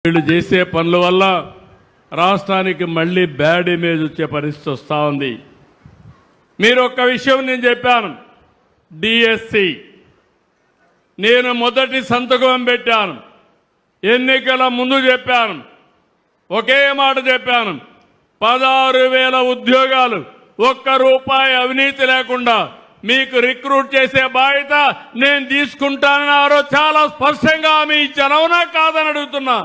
వీళ్ళు చేసే పనుల వల్ల రాష్ట్రానికి మళ్ళీ బ్యాడ్ ఇమేజ్ వచ్చే పరిస్థితి వస్తూ ఉంది. మీరు ఒక్క విషయం నేను చెప్పాను, డిఎస్సి నేను మొదటి సంతకం పెట్టాను, ఎన్నికల ముందు చెప్పాను, ఒకే మాట చెప్పాను, 16,000 ఉద్యోగాలు, ఒక్క రూపాయి అవినీతి లేకుండా మీకు రిక్రూట్ చేసే బాధ్యత నేను తీసుకుంటానని ఆ రోజు చాలా స్పష్టంగా హామీ ఇచ్చాను. అవునా కాదని అడుగుతున్నా.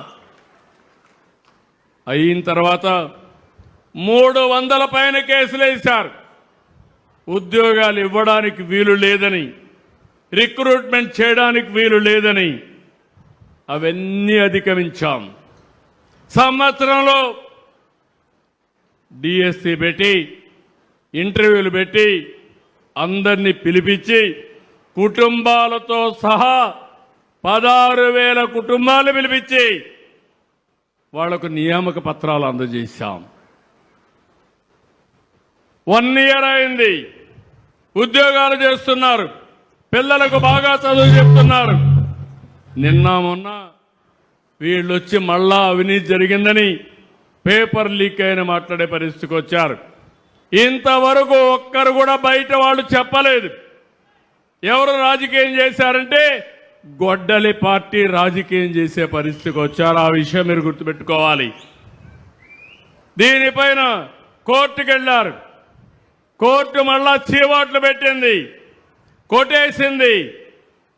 అయిన తర్వాత 300 పైన కేసులు వేశారు. ఉద్యోగాలు ఇవ్వడానికి వీలు లేదని, రిక్రూట్మెంట్ చేయడానికి వీలు లేదని అవన్నీ అధిగమించాం. సంవత్సరంలో డిఎస్సి పెట్టి ఇంటర్వ్యూలు పెట్టి అందరినీ పిలిపించి కుటుంబాలతో సహా 16,000 కుటుంబాలు పిలిపించి వాళ్లకు నియామక పత్రాలు అందజేశాం. 1 year అయింది, ఉద్యోగాలు చేస్తున్నారు, పిల్లలకు బాగా చదువు చెప్తున్నారు. నిన్న మొన్న వీళ్ళొచ్చి మళ్ళా అవినీతి జరిగిందని పేపర్ లీక్ అయిన మాట్లాడే పరిస్థితికి వచ్చారు. ఇంతవరకు ఒక్కరు కూడా బయట వాళ్ళు చెప్పలేదు. ఎవరు రాజకీయం చేశారంటే గొడ్డలి పార్టీ రాజకీయం చేసే పరిస్థితికి వచ్చారు. ఆ విషయం మీరు గుర్తుపెట్టుకోవాలి. దీనిపైన కోర్టుకు వెళ్ళారు. కోర్టు మళ్ళా చీవాట్లు పెట్టింది, కొట్టేసింది.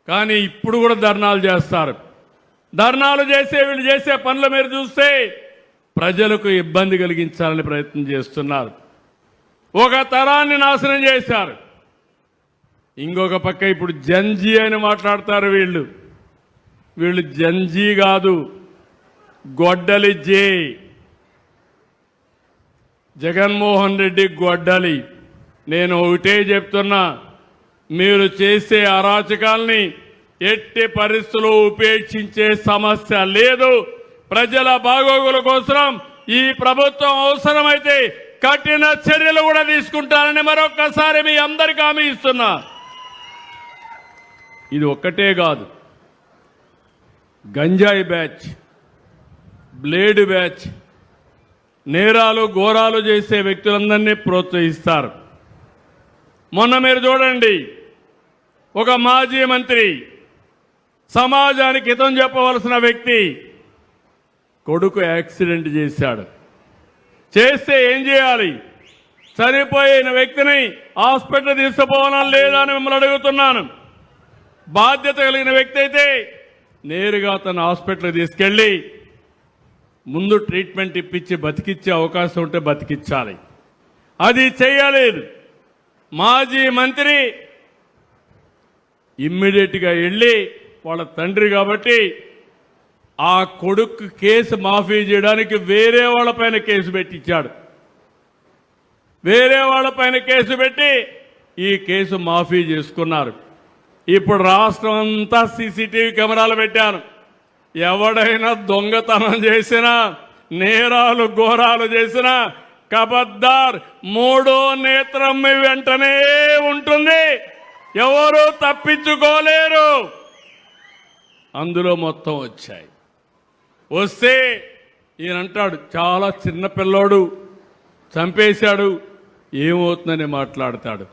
కానీ ఇప్పుడు కూడా ధర్నాలు చేస్తారు. ధర్నాలు చేసే వీళ్ళు చేసే పనులు మీరు చూస్తే ప్రజలకు ఇబ్బంది కలిగించాలని ప్రయత్నం చేస్తున్నారు. ఒక తరాన్ని నాశనం చేశారు. ఇంకొక పక్క ఇప్పుడు జంజీ అని మాట్లాడతారు. వీళ్ళు జంజీ కాదు, గొడ్డలి జే. జగన్మోహన్ రెడ్డి గొడ్డలి. నేను ఒకటే చెప్తున్నా, మీరు చేసే అరాచకాల్ని ఎట్టి పరిస్థితుల్లో ఉపేక్షించే సమస్య లేదు. ప్రజల బాగోగుల కోసం ఈ ప్రభుత్వం అవసరమైతే కఠిన చర్యలు కూడా తీసుకుంటారని మరొక్కసారి మీ అందరికీ హామీ ఇస్తున్నా. ఇది ఒక్కటే కాదు, గంజాయి బ్యాచ్, బ్లేడ్ బ్యాచ్, నేరాలు ఘోరాలు చేసే వ్యక్తులందరినీ ప్రోత్సహిస్తారు. మొన్న మీరు చూడండి, ఒక మాజీ మంత్రి, సమాజానికి హితం చెప్పవలసిన వ్యక్తి కొడుకు యాక్సిడెంట్ చేశాడు. చేస్తే ఏం చేయాలి? చనిపోయిన వ్యక్తిని హాస్పిటల్ తీసుకుపోవాలని లేదా అని మిమ్మల్ని అడుగుతున్నాను. బాధ్యత కలిగిన వ్యక్తి అయితే నేరుగా తన హాస్పిటల్ తీసుకెళ్ళి ముందు ట్రీట్మెంట్ ఇప్పించి బతికిచ్చే అవకాశం ఉంటే బతికించాలి. అది చేయలేదు. మాజీ మంత్రి ఇమ్మీడియట్గా వెళ్ళి వాళ్ళ తండ్రి కాబట్టి ఆ కొడుకు కేసు మాఫీ చేయడానికి వేరే వాళ్ళపైన కేసు పెట్టించాడు. వేరే వాళ్ళపైన కేసు పెట్టి ఈ కేసు మాఫీ చేసుకున్నారు. ఇప్పుడు రాష్ట్రం అంతా సీసీటీవీ కెమెరాలు పెట్టారు. ఎవడైనా దొంగతనం చేసినా, నేరాలు ఘోరాలు చేసినా కబద్దార్, 3వ నేత్రం మీ వెంటనే ఉంటుంది. ఎవరు తప్పించుకోలేరు. అందులో మొత్తం వచ్చాయి. వస్తే ఈయనంటాడు, చాలా చిన్న పిల్లోడు చంపేశాడు, ఏమవుతుందని మాట్లాడతాడు.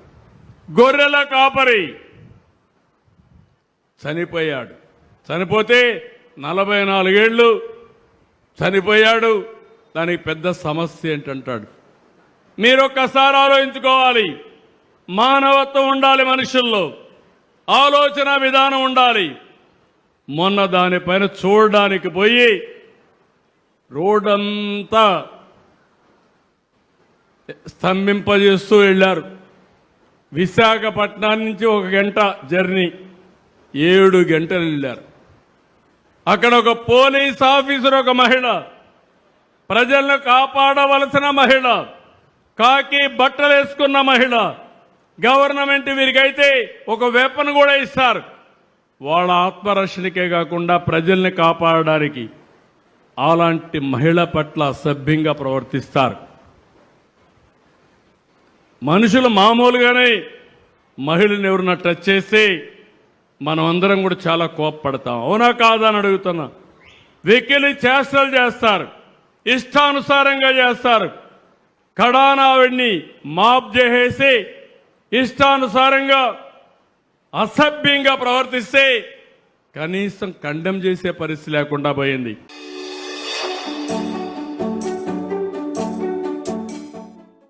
గొర్రెల కాపరి చనిపోయాడు. చనిపోతే 44 ఏళ్ళు చనిపోయాడు. దానికి పెద్ద సమస్య ఏంటంటాడు. మీరు ఒక్కసారి ఆలోచించుకోవాలి. మానవత్వం ఉండాలి, మనుషుల్లో ఆలోచన విధానం ఉండాలి. మొన్న దానిపైన చూడడానికి పోయి రోడ్డంతా స్తంభింపజేస్తూ వెళ్ళారు. విశాఖపట్నం నుంచి 1 గంట జర్నీ, 7 గంటలు వెళ్ళారు. అక్కడ ఒక పోలీస్ ఆఫీసర్, ఒక మహిళ, ప్రజలను కాపాడవలసిన మహిళ, కాకి బట్టలు వేసుకున్న మహిళ. గవర్నమెంట్ వీరికైతే ఒక వెపన్ కూడా ఇస్తారు. వాళ్ళ ఆత్మరక్షణకే కాకుండా ప్రజల్ని కాపాడడానికి అలాంటి మహిళ పట్ల అసభ్యంగా ప్రవర్తిస్తారు. మనుషులు మామూలుగానే మహిళని ఎవరన్నా టచ్ చేస్తే మనం అందరం కూడా చాలా కోపపడతాం. అవునా కాదా అని అడుగుతున్నా. వెకిలి చేష్టలు చేస్తారు, ఇష్టానుసారంగా చేస్తారు. కడాన ఆవిడ్ని మాఫ్ చేసేసి ఇష్టానుసారంగా అసభ్యంగా ప్రవర్తిస్తే కనీసం కండెం చేసే పరిస్థితి లేకుండా పోయింది.